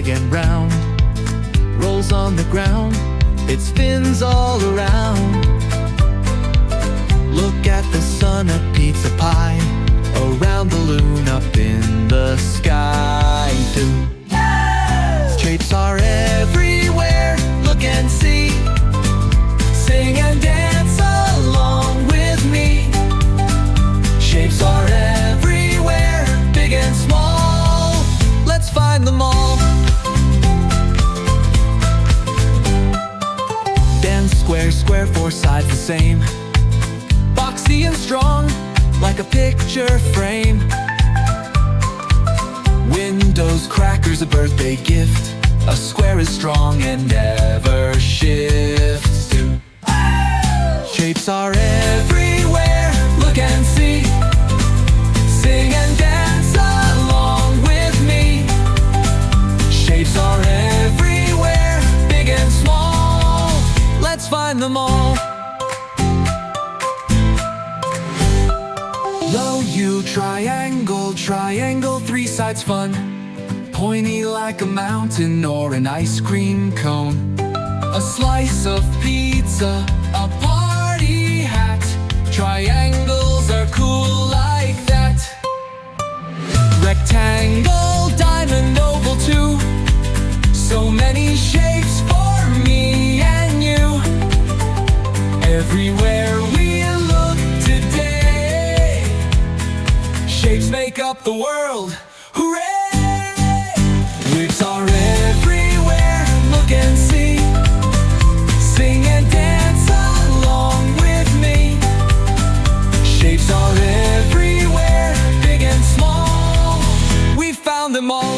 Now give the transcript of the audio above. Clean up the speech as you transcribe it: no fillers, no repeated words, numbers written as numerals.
big and round, rolls on the ground, it spins all around. Look at the sun, a pizza pie, around the balloon up in the sky too. Shapes are everywhere, look and see. Sing and dance along with me. Shapes are everywhere, big and small. Let's find them all. Then square, square, four sides the same. Boxy and strong, like a picture frame. Windows, crackers, a birthday gift. A square is strong and never shifts too. Shapes are everywhere, look and see. Sing and dance along with me. Shapes are everywhere, big and small. Let's find them all. Low U, triangle, triangle, three sides fun. Pointy like a mountain or an ice cream cone. A slice of pizza, a party hat. Triangles are cool like that. Rectangle, diamond, oval too. So many shapes for me and you. Everywhere we look today, shapes make up the world. Hooray! Shapes are everywhere, look and see. Sing and dance along with me. Shapes are everywhere, big and small. We found them all.